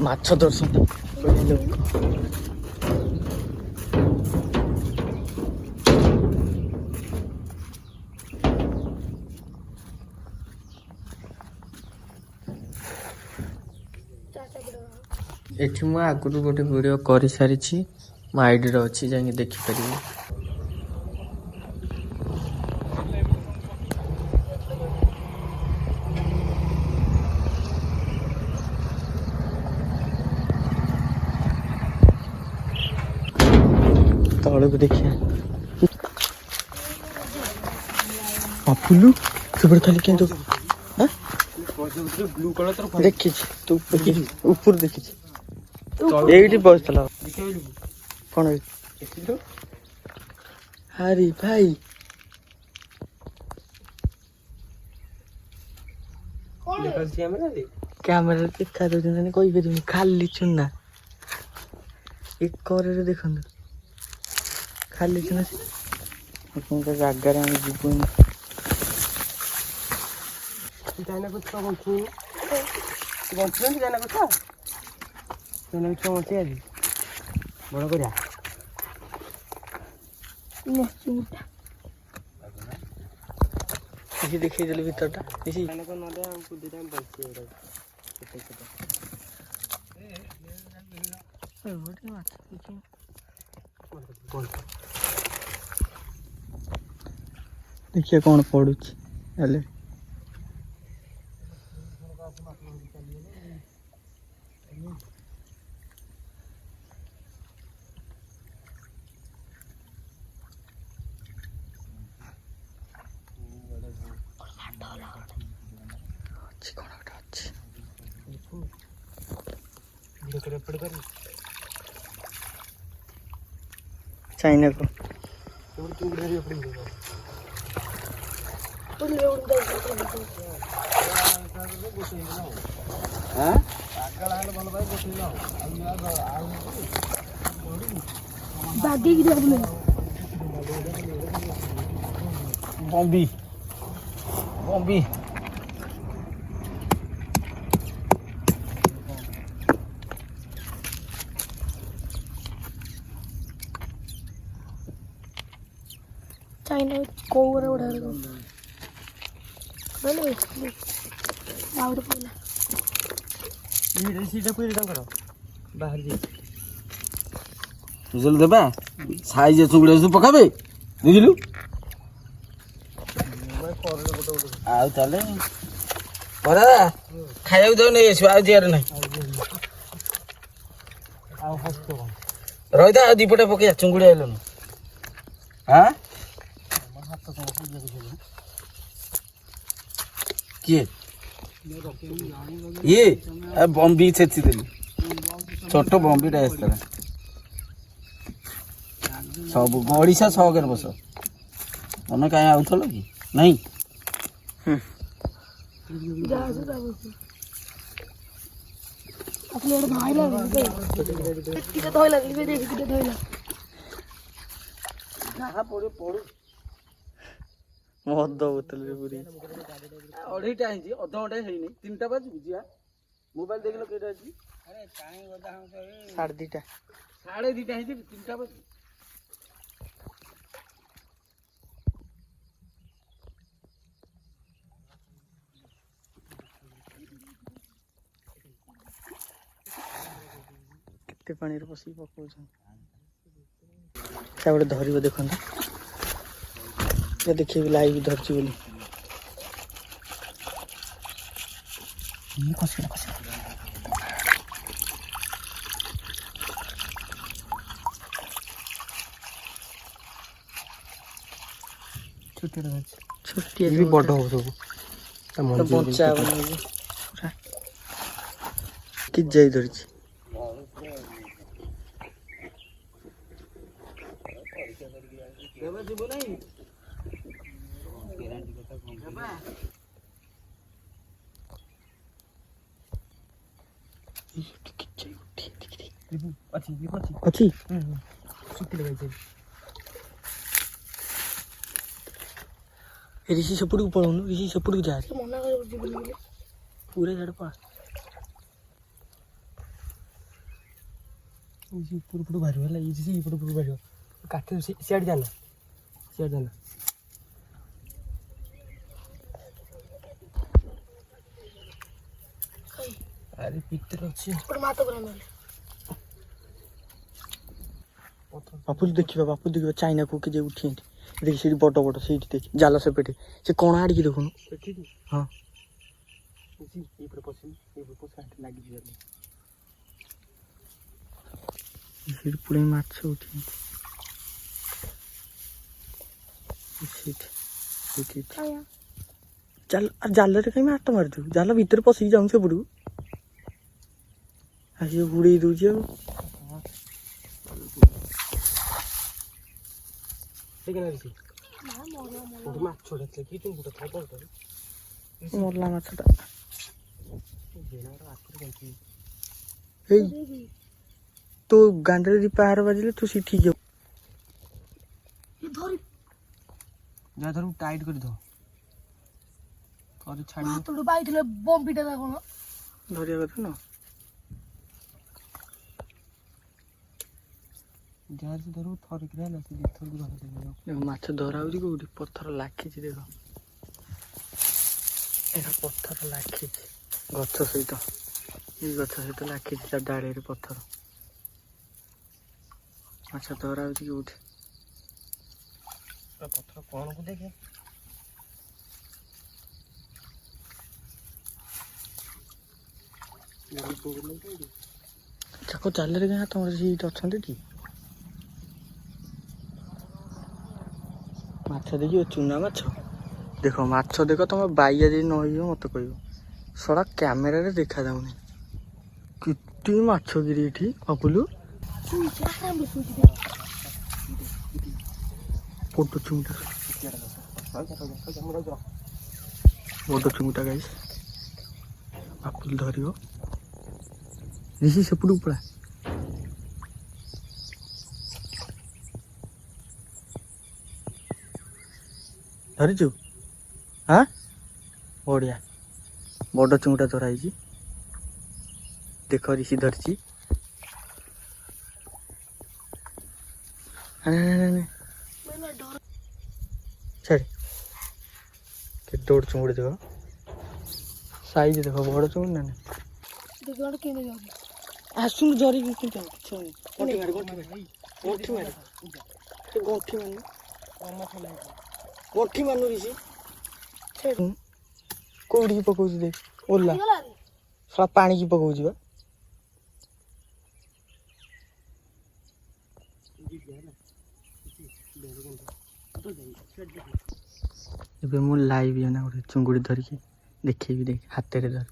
ମାଛ ଧରୁଛନ୍ତି ଲୋକ। ଏଠି ମୁଁ ଆଗରୁ ଗୋଟେ ଭିଡ଼ିଓ କରିସାରିଛି, ମୋ ଆଇଡ଼ିରେ ଅଛି, ଯାଇକି ଦେଖିପାରିବେ। ତଳକୁ ଦେଖିବା ଫୁଲୁ ସେପଟେ ଖାଲି କିନ୍ତୁ ଦେଖିଛି ତୁ ଉପରୁ ଦେଖିଛି ଏଇଠି ବସିଥିଲା କଣ ହାରି ଭାଇ କ୍ୟାମେରା ଦେଖା ଦଉଛନ୍ତି କହିପାରିବିନି ଖାଲି ଚୁନା ଏ କରରେ ଦେଖନ୍ତୁ ଖାଲି ଚୁନା ଜାଗାରେ ଆମେ ଯିବୁନି। ଚାଇନା କୁଛ ବଞ୍ଚୁଛନ୍ତି ଚାଇନା କୁଛ ବଞ୍ଚି ଆଜି ବଡ଼ କରିବା କିଛି ଦେଖେଇଦେଲି ଭିତରଟା କିଛି ନଦେ ଆମକୁ ଦୁଇଟା ବଞ୍ଚି ଦେଖିବା କଣ ପଡୁଛି ହେଲେ चाइना को बॉम्बी बॉम्बी चाइना कोरा उड़ा रहा है आउट पड़ना ये सीधा पूरी डांग करो बाहर जी जल देबा साइज चुगड़े सु पकाबे देखिलु आ चले परा खाइयो दो नहीं आसो आ जियार नहीं आ हस्तो रहिदा आ दीपटे पके चुंगुड़ी आइलन हां किए ये बॉम्बी छेची देली छोट बॉम्बीटा आसला सब ओडिशा 100 वर्ष मने काई आउथलो कि नहीं अपने भाई लग किते धोइला देख किते धोइला कहां पड़ो पड़ो मद बोतल रे पूरी अढ़ईटा है अध घंटा है 3टा बाजू बुझिया मोबाइल देख लो केटा अछि अरे टाइम गदा हम 2:30 2:30 है 3टा बाजू केते पानी रे पसी पकोछन चावड़े धरिबो देखंता ये देखिए लाइव धरची बोली छोटी भी बड़ हो सब तो बच्चा बने पूरा कि जाई धरची देबे जीवो नहीं गारंटी कथा कोन देबा अच्छी ऋषि सेपट को पड़ो ऋषि सेपट को जा पूरा झाड़ पा ऊपर बाहर है ये ऊपर बाहर काटे सियाड़ जाना सियाड़ जाना अरे पितर अच्छी पर मातो कर नले बापू देखिए चाइना को जे उठी देखिए सीट बड़ बड़ सीट देखिए जाल से पेटे से कण आड़ की देखुन हाँ पूरे माछ उठी जाल जाल कहीं हाथ मारिदु जाल भीतर पशिक जाऊँ से पड़ू आज गुड़े दूचे मरला माछटा तो गांडे पहाड़ बाजिले तू सी ठीक है जा धर टाइट कर दो और छाड़ी मातो बाई थले बम पिटा ना कोन धरिया କଥା ना जहाज धरू थर किरा लसी दी थर गुरा देखो माछ धरा होजी कोठी पत्थर लाखी छी देखो एटा पत्थर लाखी छी गछ सहित ई गछ सहित लाखी छी डाळे रे पत्थर माछ धरा होजी कोठी पत्थर कोन को देखे चाको चाल रे गया तुम सीट अच्छे टी माछ देखिए चुना माछ देखो माछ देख तुम बाइया जी न मत कह सड़ा कैमेरा देखा जाऊनी कितनी माछ गिरी एठी अपुलु बड़ चुंगटा बड़ चुंगटा गाइस अपुल धरियो ऋषि सेपटू पड़ा धरिचु हाँ बढ़िया बड़ चुंगटा धराई देख ऋषि धरची छाड़ी के दौड़ चुंगड़ी देख साइज देखो बड़ चुंगड़ी ना देखो के ले जाओ आसुन जरी कि जाओ छोनी गोठी मार तो गोठी मान गोठी मानु ऋषि छेड़ कोड़ी पकाउछ देख ओला साला पानी की पकाउछ बा एबे मु लाइव है ना गोटे चुंगुड़ी धरिकी देखेबी देख हाथ रे धर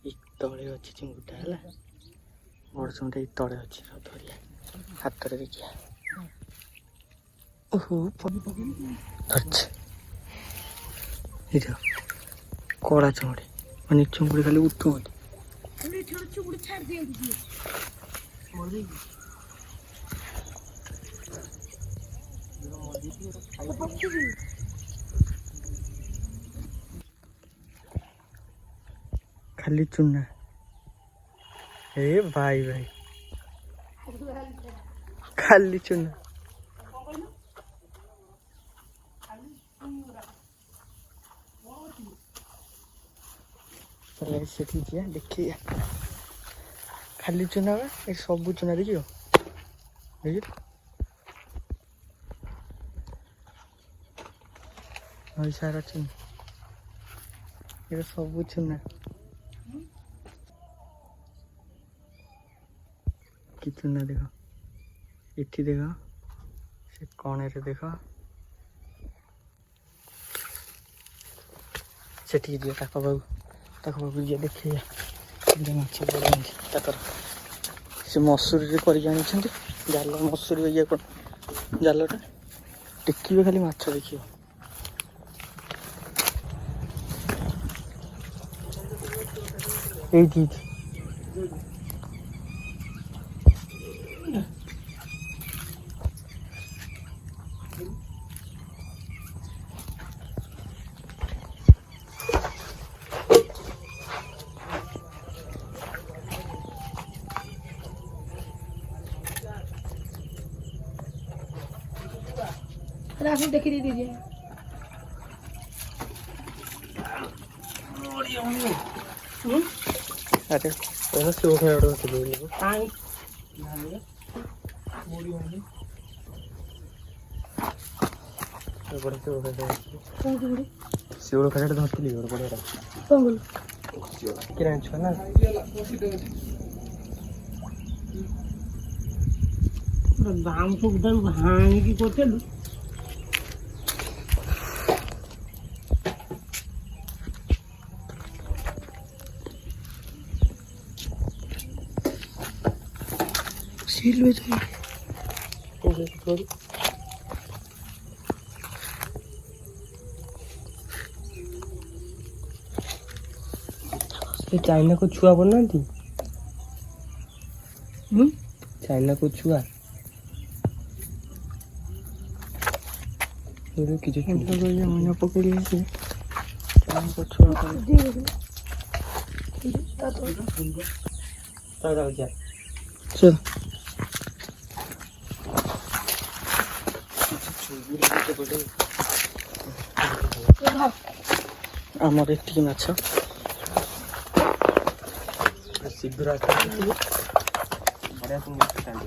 ई तळे अछि चुंगुटा हला बड़ चुंगुटा ई तळे अछि धरिया हाथ रे देखिया ओहो धरछ इधर कोड़ा चुंगुड़ी माने चुंगुड़ी खाली उठू मत खाली छोड़ चुंगुड़ी छाड़ दिए मर गई खाली चुना ए भाई भाई खाली चुना सेठी जिया देखिए खाली चुना ये सब चुना देखियो देखिए हई सारा चुना ये सब चुना कि चुना देखो इठी देखो से कोने रे देखो सेठी दिया ताको बाबू ये देखिए माछ बड़ से मसूरी कर जाल मसूरी ये जालटा टेकिए खाली माछ देखिए ये राखी देखी दे दीजिए अरे वहाँ से उठा उठा के ले लो काई बड़े से उठा दे कौन सी बड़ी सिवड़ खड़े धरती ली और बड़े कौन बोल किरण छो ना दाम तो उधर भांग की कोते लो सील में तो थोड़ी चाइना को छुआ बनाती चाइना को छुआ কিছু মনে পকড়ি আছে চাইনা को छुआ चल আমার একটি মাছ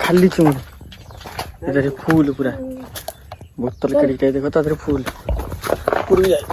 खाली चुंगड़ी इधर फूल पूरा बोतल कड़ी देखो तो फूल पूरी जाए